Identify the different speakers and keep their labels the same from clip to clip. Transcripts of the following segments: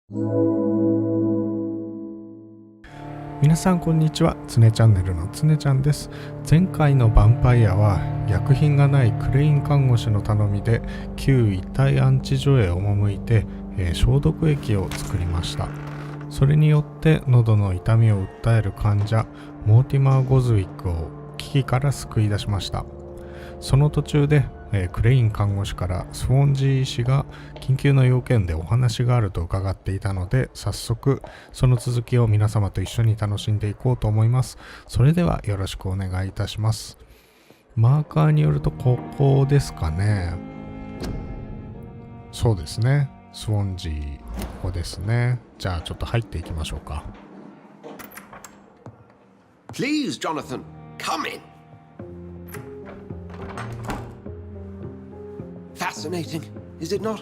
Speaker 1: 皆さんこんにちは。つねチャンネルのつねちゃんです。前回のヴァンパイアは薬品がないクレイン看護師の頼みで旧遺体安置所へ赴いて、消毒液を作りました。それによって喉の痛みを訴える患者モーティマー・ゴズウィックを危機から救い出しました。その途中で、クレイン看護師からスウォンジー医師が緊急の要件でお話があると伺っていたので、早速その続きを皆様と一緒に楽しんでいこうと思います。それではよろしくお願いいたします。マーカーによるとここですかね。そうですね、スウォンジーここですね。じゃあちょっと入っていきましょうか。
Speaker 2: Please, Jonathan, come in. Fascinating, is it not?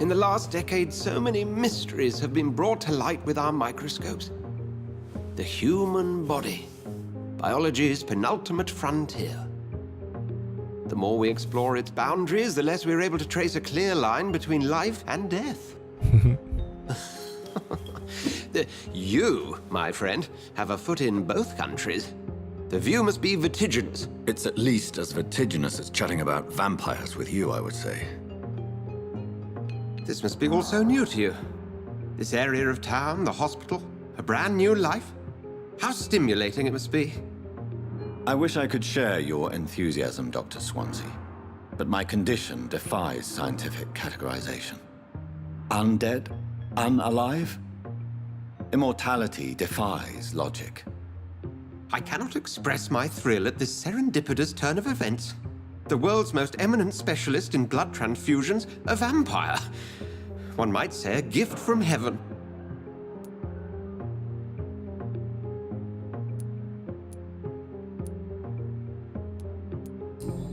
Speaker 2: In the last decade, so many mysteries have been brought to light with our microscopes. The human body, biology's penultimate frontier. The more we explore its boundaries, the less we're able to trace a clear line between life and death. You, my friend, have a foot in both countries. The view must be vertiginous.
Speaker 3: It's at least as vertiginous as chatting about vampires with you, I would say.
Speaker 2: This must be all so new to you. This area of town, the hospital, a brand new life. How stimulating it must be.
Speaker 3: I wish I could share your enthusiasm, Dr. Swansea, but my condition defies scientific categorization. Undead? Unalive? Immortality defies logic.
Speaker 2: I cannot express my thrill at this serendipitous turn of events. The world's most eminent specialist in blood transfusions, a vampire. One might say a gift from heaven.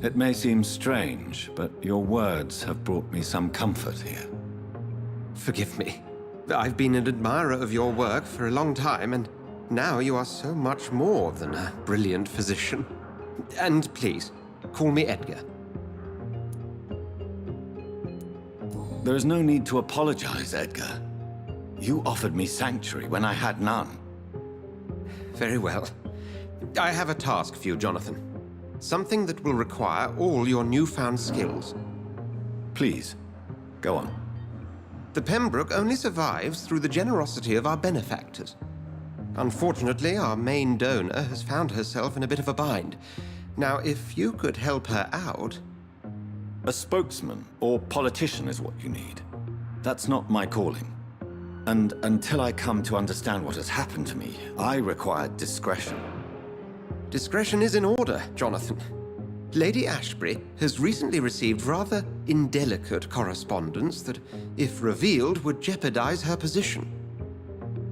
Speaker 3: It may seem strange, but your words have brought me some comfort here.
Speaker 2: Forgive me. I've been an admirer of your work for a long time, and now you are so much more than a brilliant physician. And please, call me Edgar.
Speaker 3: There is no need to apologize, Edgar. You offered me sanctuary when I had none.
Speaker 2: Very well. I have a task for you, Jonathan. Something that will require all your newfound skills.
Speaker 3: Please, go on.
Speaker 2: The Pembroke only survives through the generosity of our benefactors. Unfortunately, our main donor has found herself in a bit of a bind. Now, if you could help her out...
Speaker 3: A spokesman or politician is what you need. That's not my calling. And until I come to understand what has happened to me, I require discretion.
Speaker 2: Discretion is in order, Jonathan. Lady Ashbury has recently received rather indelicate correspondence that, if revealed, would jeopardize her position.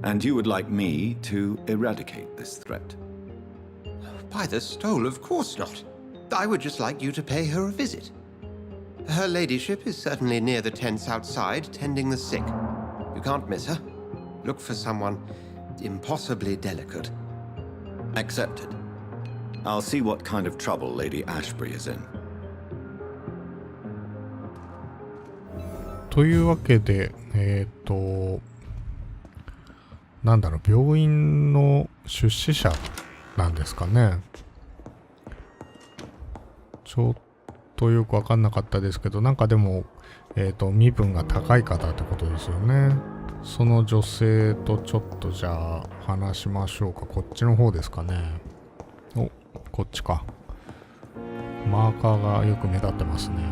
Speaker 3: And you would like me to eradicate this threat?
Speaker 2: By the stole, of course not. I would just like you to pay her a visit. Her ladyship is certainly near the tents outside, tending the sick. You can't miss her. Look for someone impossibly delicate.
Speaker 3: Accepted. I'll see what kind of trouble Lady Ashbury is in.
Speaker 1: というわけで、なんだろう、病院の出資者なんですかね。ちょっとよくわかんなかったですけど、なんかでも、身分が高い方ってことですよね。その女性とちょっとじゃあ話しましょうか。こっちの方ですかね。お、こっちか。マーカーがよく目立ってますね。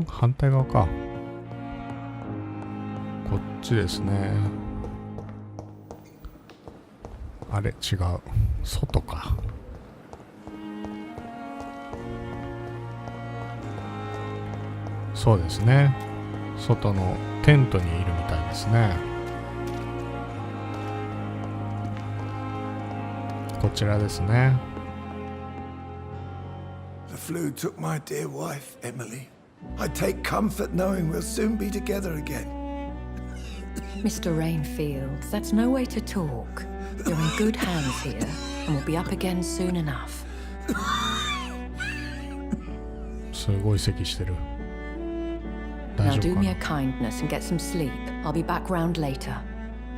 Speaker 1: 反対側か。こっちですね。あれ違う。外か。そうですね。外のテントにいるみたいですね。こちらですね。
Speaker 4: The flu took my dear wife, Emily. I take comfort knowing we'll soon be together again.
Speaker 5: Mr. Rainfield, that's no way to talk. You're in good hands here, and we'll be up again soon enough.
Speaker 1: すごい咳してる。大
Speaker 5: Now
Speaker 1: 丈夫
Speaker 5: do
Speaker 1: か
Speaker 5: me a
Speaker 1: な。
Speaker 5: kindness and get some sleep. I'll be back round later.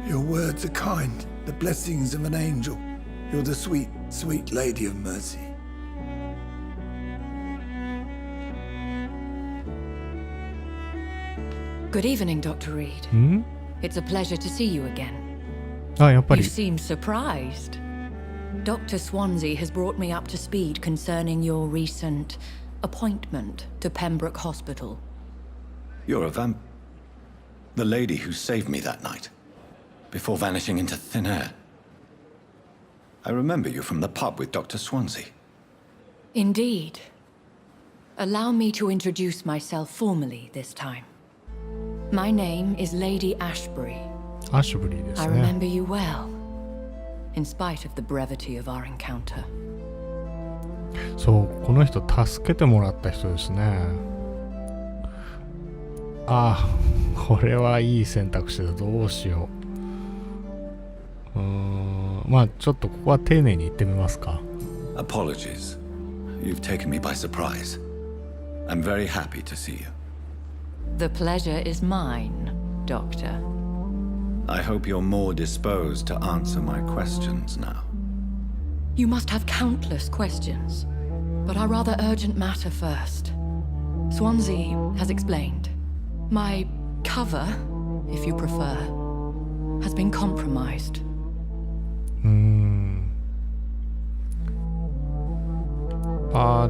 Speaker 4: Your words are kind, the blessings of an angel. You're the sweet, sweet lady of mercy.
Speaker 5: Good evening, Dr. Reed.
Speaker 1: ん
Speaker 5: It's a pleasure to see you again.
Speaker 1: あ、やっぱ
Speaker 5: You
Speaker 1: り。
Speaker 5: seem surprised. Dr. Swansea has brought me up to speed concerning your recent appointment to Pembroke Hospital.
Speaker 3: You're a the lady who saved me that night, before vanishing into thin air. I remember you from the pub with Dr. Swansea.
Speaker 5: Indeed. Allow me to introduce myself formally this time. My name is Lady Ashbury.
Speaker 1: アシュブリーです
Speaker 5: I
Speaker 1: ね。
Speaker 5: remember you well, in spite of the brevity of our encounter.
Speaker 1: そう、この人助けてもらった人ですね。ああ、これはいい選択肢だ。どうしよう。まあちょっとここは丁寧に言ってみますか。
Speaker 3: Apologies. You've taken me by surprise. I'm very happy to see you.
Speaker 5: The pleasure is mine, Doctor.
Speaker 3: I hope you're more disposed to answer my questions now.
Speaker 5: You must have countless questions, but our rather urgent matter first. Swansea has explained. My cover, if you prefer, has been compromised.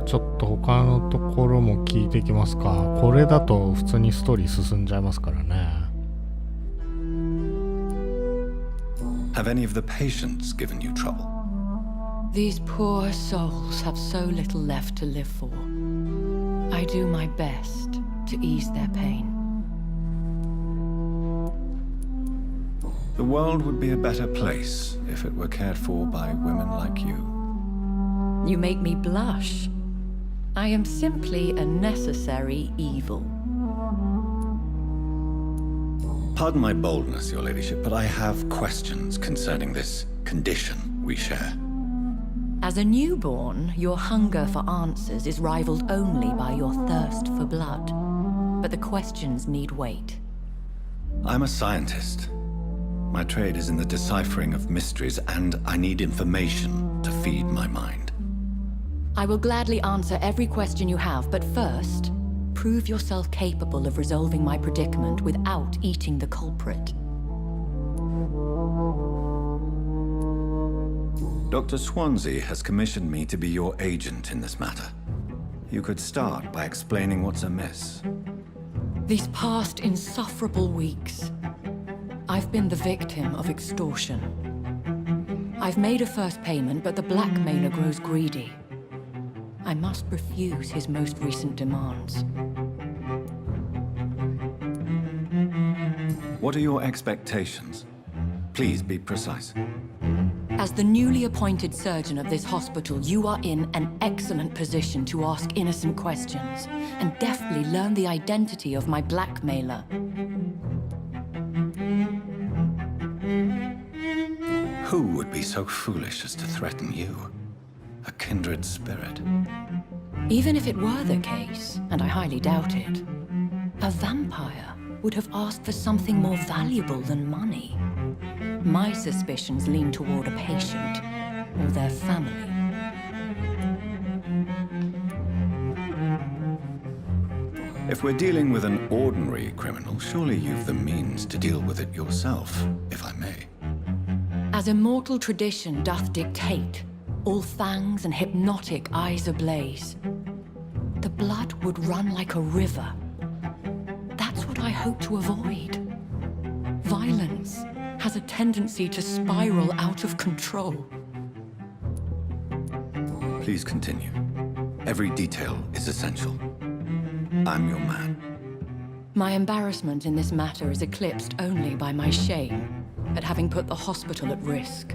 Speaker 1: ちょっと他のところも聞いていきますか。これだと普通にストーリー進んじゃいますからね。
Speaker 3: Have any of the patients given you trouble?
Speaker 5: These poor souls have so little left to live for. I do my best to ease their pain.
Speaker 3: The world would be a better place if it were cared for by women like you.
Speaker 5: You make me blush. I am simply a necessary evil.
Speaker 3: Pardon my boldness, Your Ladyship, but I have questions concerning this condition we share.
Speaker 5: As a newborn, your hunger for answers is rivaled only by your thirst for blood. But the questions need wait.
Speaker 3: I'm a scientist. My trade is in the deciphering of mysteries, and I need information to feed my mind.
Speaker 5: I will gladly answer every question you have, but first, prove yourself capable of resolving my predicament without eating the culprit.
Speaker 3: Dr. Swansea has commissioned me to be your agent in this matter. You could start by explaining what's amiss.
Speaker 5: These past insufferable weeks, I've been the victim of extortion. I've made a first payment, but the blackmailer grows greedy. I must refuse his most recent demands.
Speaker 3: What are your expectations? Please be precise.
Speaker 5: As the newly appointed surgeon of this hospital, you are in an excellent position to ask innocent questions and deftly learn the identity of my blackmailer.
Speaker 3: Who would be so foolish as to threaten you? A kindred spirit.
Speaker 5: Even if it were the case, and I highly doubt it, a vampire would have asked for something more valuable than money. My suspicions lean toward a patient or their family.
Speaker 3: If we're dealing with an ordinary criminal, surely you've the means to deal with it yourself, if I may.
Speaker 5: As immortal tradition doth dictate, all fangs and hypnotic eyes ablaze, the blood would run like a river. That's what I hope to avoid. Violence has a tendency to spiral out of control.
Speaker 3: Please continue. Every detail is essential. I'm your man.
Speaker 5: My embarrassment in this matter is eclipsed only by my shame at having put the hospital at risk.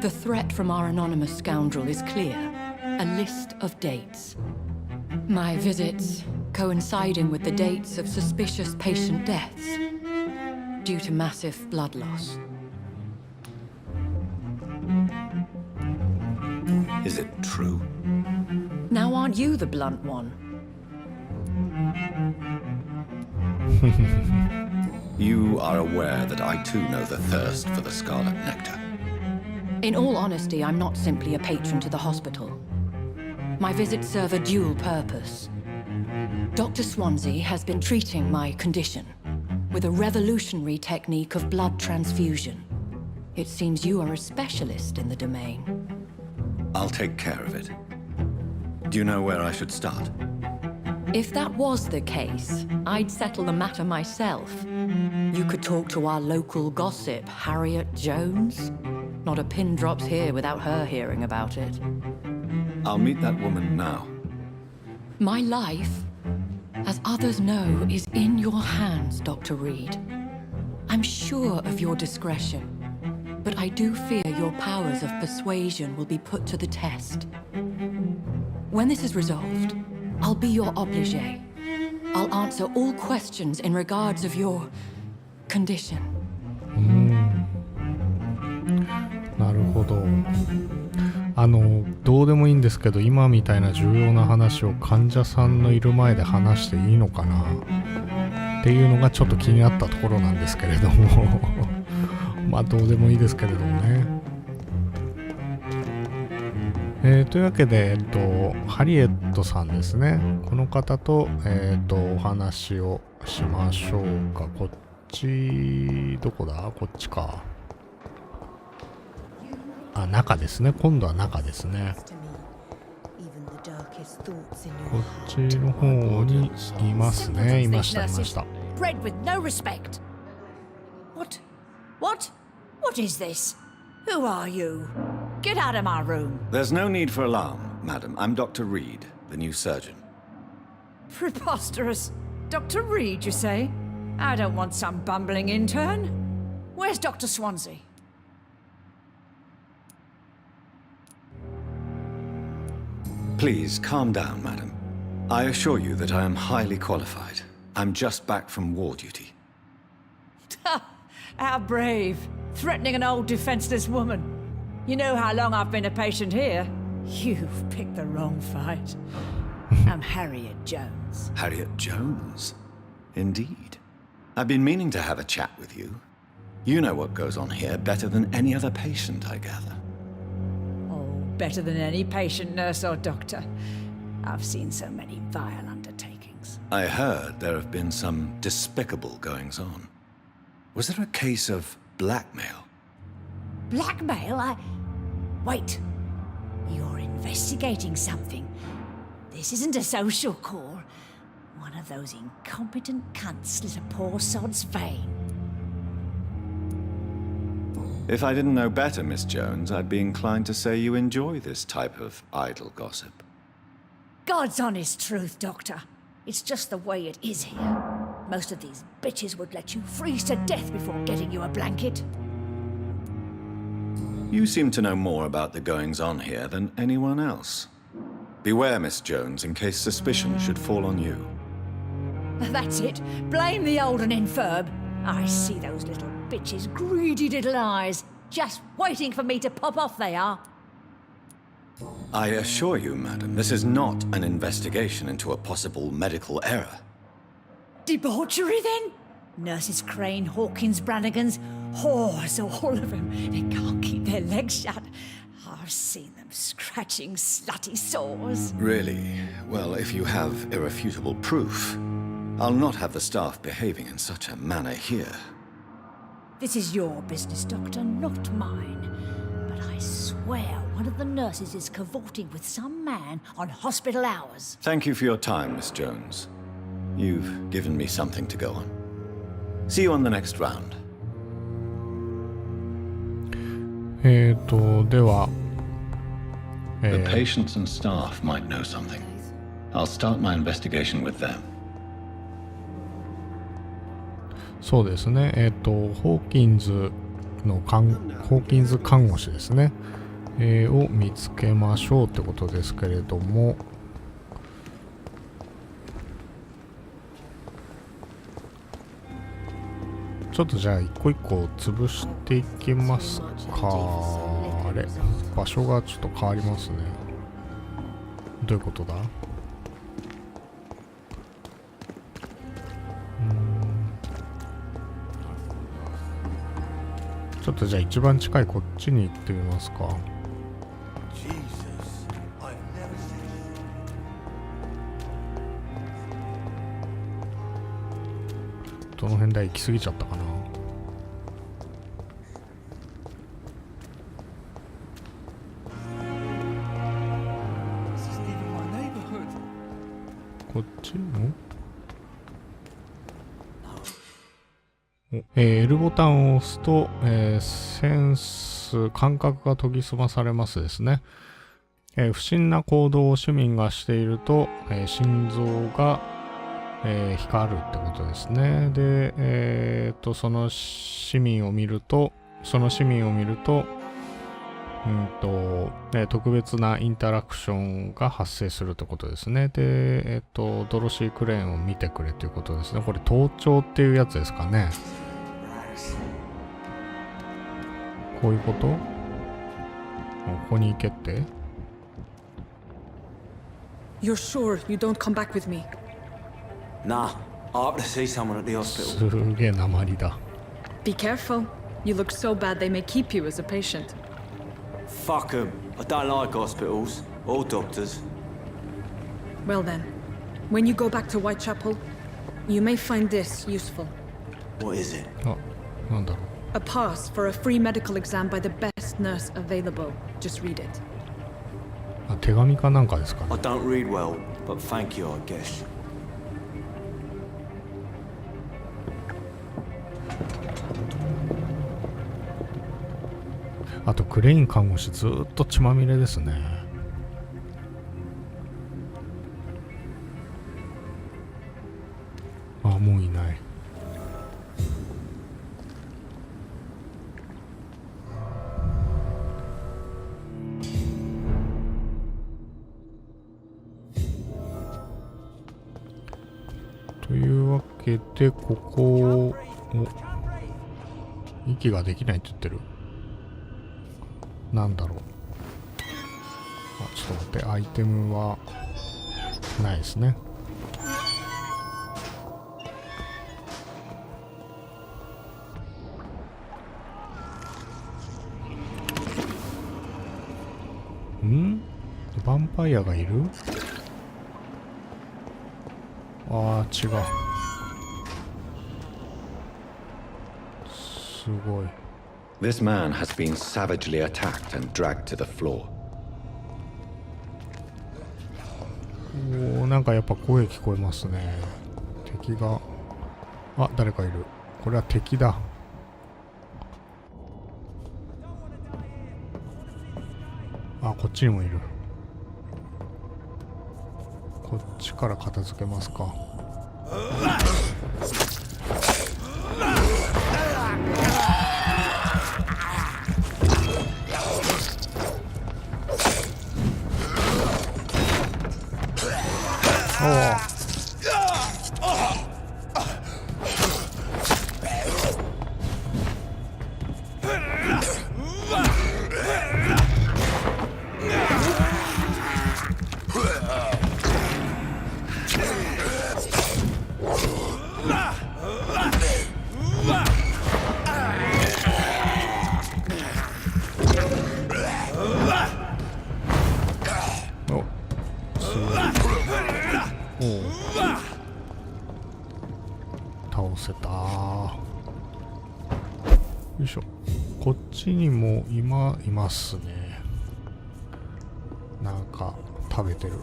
Speaker 5: The threat from our anonymous scoundrel is clear. A list of dates. My visits coinciding with the dates of suspicious patient deaths due to massive blood loss.
Speaker 3: Is it true?
Speaker 5: Now aren't you the blunt one?
Speaker 3: You are aware that I too know the thirst for the scarlet nectar.
Speaker 5: In all honesty, I'm not simply a patron to the hospital. My visits serve a dual purpose. Dr. Swansea has been treating my condition with a revolutionary technique of blood transfusion. It seems you are a specialist in the domain.
Speaker 3: I'll take care of it. Do you know where I should start?
Speaker 5: If that was the case, I'd settle the matter myself. You could talk to our local gossip, Harriet Jones. Not a pin drops here without her hearing about it.
Speaker 3: I'll meet that woman now.
Speaker 5: My life, as others know, is in your hands, Dr. Reed. I'm sure of your discretion, but I do fear your powers of persuasion will be put to the test. When this is resolved, I'll be your obligé. I'll answer all questions in regards of your condition.
Speaker 1: なるほど。どうでもいいんですけど、今みたいな重要な話を患者さんのいる前で話していいのかなっていうのがちょっと気になったところなんですけれどもまあどうでもいいですけれどもね。というわけで、ハリエットさんですね。この方と、お話をしましょうか。こっち、どこだ？こっちか。あ、中ですね。今度は中ですね。こっちの方にいますね。いました、いました。
Speaker 6: Bred with no respect. What? What is this? Who are you? Get out of my room.
Speaker 3: There's no need for alarm, madam. I'm Dr. Reed, the new surgeon.
Speaker 6: Preposterous. Dr. Reed, you say? I don't want some bumbling intern. Where's Dr. Swansea?
Speaker 3: Please, calm down, madam. I assure you that I am highly qualified. I'm just back from war duty.
Speaker 6: How brave. Threatening an old defenseless woman. You know how long I've been a patient here. You've picked the wrong fight. I'm Harriet Jones.
Speaker 3: Harriet Jones? Indeed. I've been meaning to have a chat with you. You know what goes on here better than any other patient, I gather.
Speaker 6: Oh, better than any patient, nurse or doctor. I've seen so many vile undertakings.
Speaker 3: I heard there have been some despicable goings-on. Was there a case of blackmail?
Speaker 6: Blackmail? Wait. You're investigating something. This isn't a social call. One of those incompetent cunts slit a poor sod's vein.
Speaker 3: If I didn't know better, Miss Jones, I'd be inclined to say you enjoy this type of idle gossip.
Speaker 6: God's honest truth, Doctor. It's just the way it is here. Most of these bitches would let you freeze to death before getting you a blanket.
Speaker 3: You seem to know more about the goings-on here than anyone else. Beware, Miss Jones, in case suspicion should fall on you.
Speaker 6: That's it. Blame the old and infirm. I see those little bitches' greedy little eyes. Just waiting for me to pop off they are.
Speaker 3: I assure you, madam, this is not an investigation into a possible medical error.
Speaker 6: Debauchery, then? Nurses Crane, Hawkins, Brannigans, whores, all of them. They can't keep their legs shut. I've seen them scratching slutty sores.
Speaker 3: Really? Well, if you have irrefutable proof, I'll not have the staff behaving in such a manner here.
Speaker 6: This is your business, Doctor, not mine. But I swear one of the nurses is cavorting with some man on hospital hours.
Speaker 3: Thank you for your time, Miss Jones. You've given me something to go on. See you on the next round.
Speaker 1: では、
Speaker 7: The patients and staff might know something. I'll start my investigation with them.
Speaker 1: そうですね。ホーキンズ看護師ですね。を見つけましょうってことですけれども、ちょっとじゃあ一個一個潰していきますか。あれ、場所がちょっと変わりますね。どういうことだ？ちょっとじゃあ一番近いこっちに行ってみますか。どの辺で行き過ぎちゃったかな。こっちもL ボタンを押すと、センス、感覚が研ぎ澄まされますですね。不審な行動を市民がしていると、心臓が、光るってことですね。で、その市民を見ると、特別なインタラクションが発生するってことですね。で、ドロシークレーンを見てくれということですね。これ盗聴っていうやつですかね。こういうこと？ここに行けって？
Speaker 8: You're sure you don't come back with me?
Speaker 9: Nah, I have to see someone at the hospital.
Speaker 1: すげえ鉛だ。
Speaker 8: Be careful. You look so bad they may keep you as a patient.
Speaker 9: Fuck 'em. I don't like hospitals or doctors.
Speaker 8: Well then, when you go back to Whitechapel, you may find this useful.
Speaker 9: What is it?
Speaker 1: あ、なんだろう。
Speaker 8: A pass for a free medical exam by the best nurse available. Just read it.
Speaker 1: あ、手紙かなんかですかね。
Speaker 9: I don't read well, but thank you, I guess.
Speaker 1: あとクレイン看護師ずーっと血まみれですね。あ、もういない。というわけでここを息ができないって言ってる。なんだろう。あ、ちょっと待って、アイテムはないですね。ん？ヴァンパイアがいる？あー、違う。すごい。
Speaker 3: This man has been savagely attacked and dragged to the floor.
Speaker 1: おー、なんかやっぱ声聞こえますね。敵が。あ、誰かいる。これは敵だ。あ、こっちにもいる。こっちから片付けますか。倒せた。よいしょ。こっちにもいますね。なんか食べてる。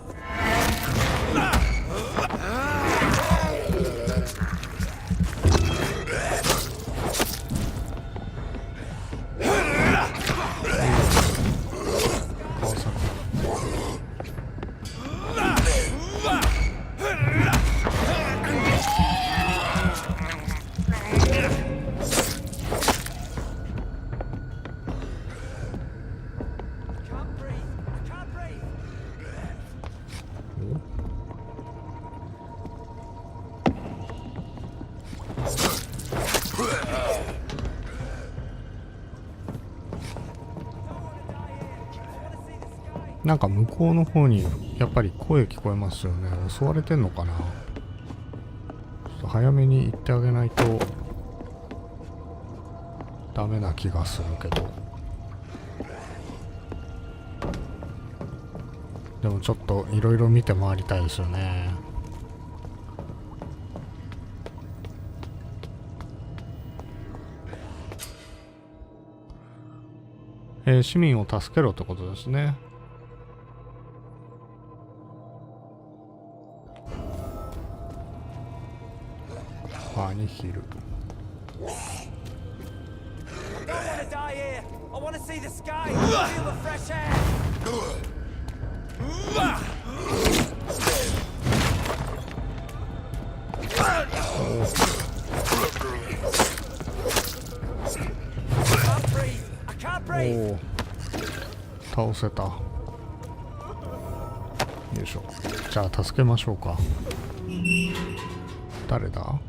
Speaker 1: なんか向こうの方にやっぱり声聞こえますよね。襲われてんのかな。ちょっと早めに行ってあげないと。ダメな気がするけど。でもちょっといろいろ見て回りたいですよね。市民を助けろってことですね。アニヒル。おお、倒せた。よいしょ。じゃあ助けましょうか。誰だ？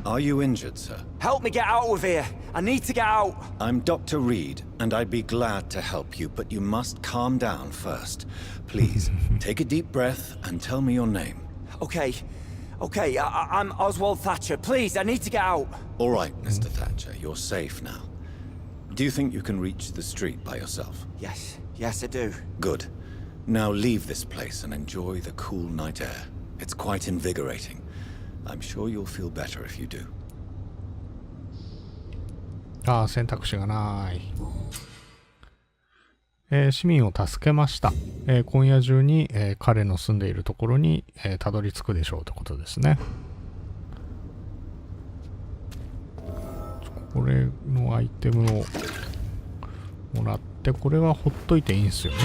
Speaker 3: Are you injured, sir?
Speaker 9: Help me get out of here. I need to get out.
Speaker 3: I'm Dr. Reed, and I'd be glad to help you, but you must calm down first. Please, take a deep breath and tell me your name.
Speaker 9: Okay. I'm Oswald Thatcher. Please, I need to get out.
Speaker 3: All right, Mr. Thatcher, you're safe now. Do you think you can reach the street by yourself?
Speaker 9: Yes, I do.
Speaker 3: Good. Now leave this place and enjoy the cool night air. It's quite invigorating. I'm sure you'll feel better if you do.
Speaker 1: ああ、選択肢がない。市民を助けました。今夜中に、彼の住んでいるところに、たどり着くでしょうってことですね。これのアイテムをもらって、これはほっといていいんですよね。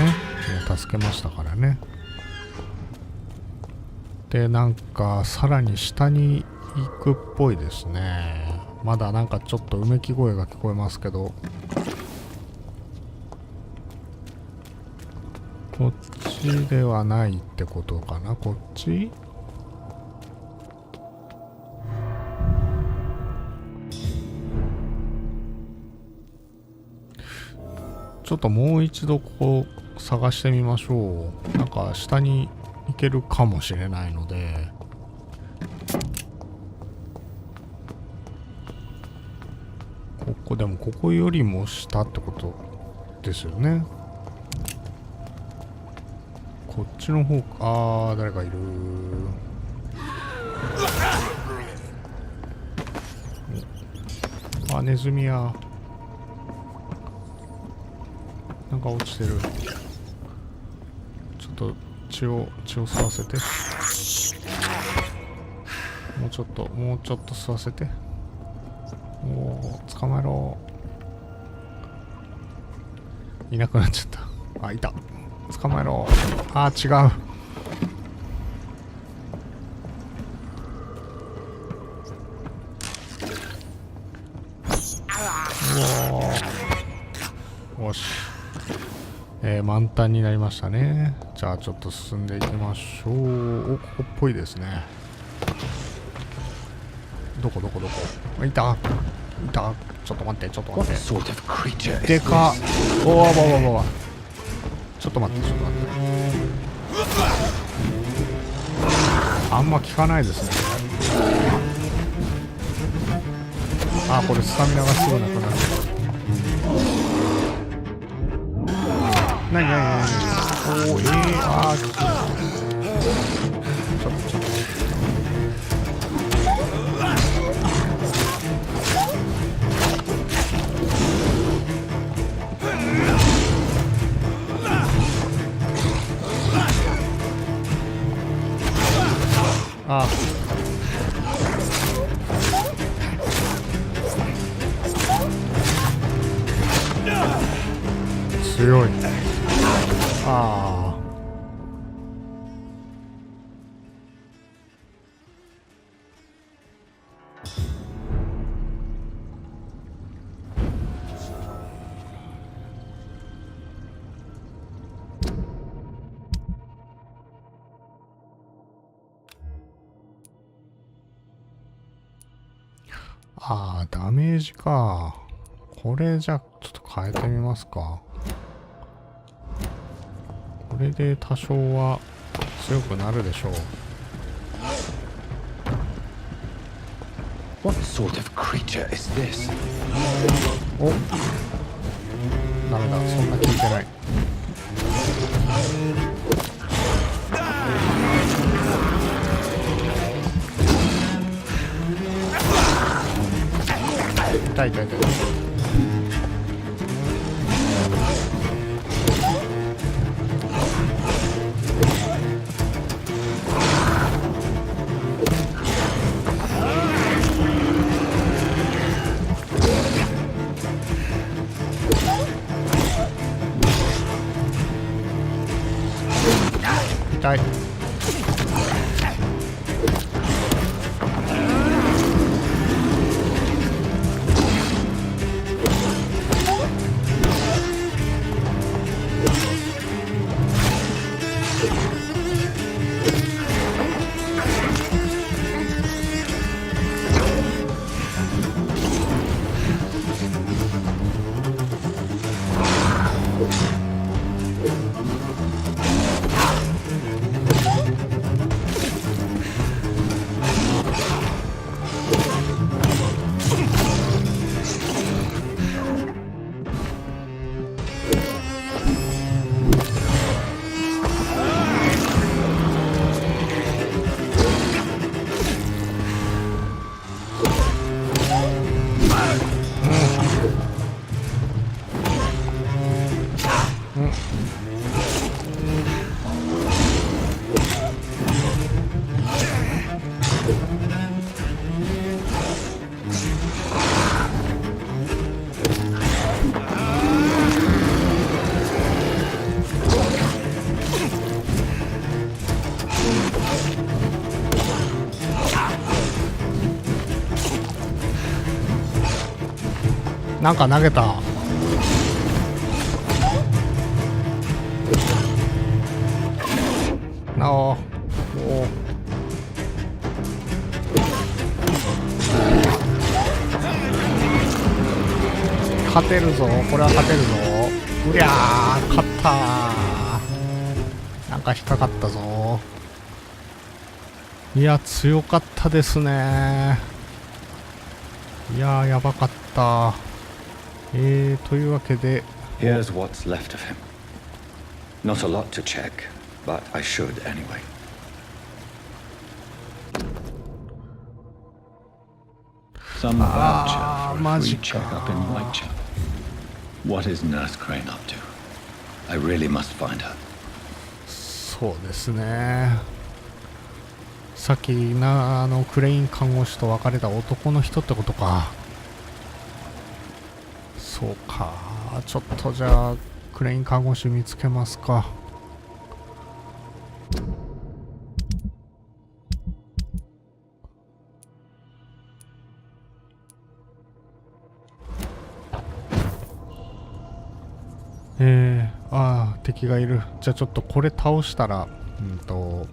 Speaker 1: 助けましたからね。で、なんかさらに下に行くっぽいですね。まだなんかちょっとうめき声が聞こえますけど、こっちではないってことかな。こっち？ちょっともう一度ここ探してみましょう。なんか下に行けるかもしれないので。でもここよりも下ってことですよね。こっちの方か。ああ、誰かいる。あ、ネズミや。なんか落ちてる。ちょっと血を吸わせて。もうちょっと吸わせて。おお、捕まえろ。いなくなっちゃった。あ、いた。捕まえろ。あ、違う。うおー。よし。満タンになりましたね。じゃあちょっと進んでいきましょう。お、ここっぽいですね。どこいた。ちょっと待って。でかっ。おわ。ちょっと待って。あんま効かないですね。あ、これスタミナがすぐなくなる。なにおー、あー、ちょっとあ、強い。ああ、ダメージか。これじゃちょっと変えてみますか。これで多少は強くなるでしょう。
Speaker 7: What sort of creature is this?
Speaker 1: お、ダメだ、そんな聞いてない。痛い痛い痛い。痛い。なんか投げた。なお。お。勝てるぞ、これは勝てるぞ。うりゃー、勝ったー。なんか引っかかったぞ。いや、強かったですね。いやー、やばかった。というわけで
Speaker 3: Here's what's left of him. Not a lot to check, but I should anyway.
Speaker 7: Some voucher for a free checkup in Whitechapel. What is Nurse Crane up to? I really must find her.
Speaker 1: そうですね。さっきクレイン看護師と別れた男の人ってことか。そうか、ちょっとじゃあクレイン看護師見つけますか。敵がいる。じゃあちょっとこれ倒したら終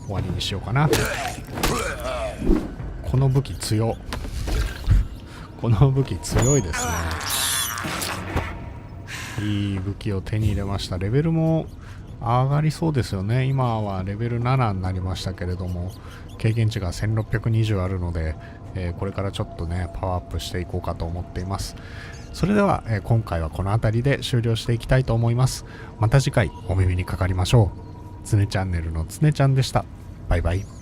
Speaker 1: わりにしようかな。この武器強。この武器強いですね。いい武器を手に入れました。レベルも上がりそうですよね。今はレベル7になりましたけれども、経験値が1620あるので、これからちょっとねパワーアップしていこうかと思っています。それでは、今回はこの辺りで終了していきたいと思います。また次回お耳にかかりましょう。つねチャンネルのつねちゃんでした。バイバイ。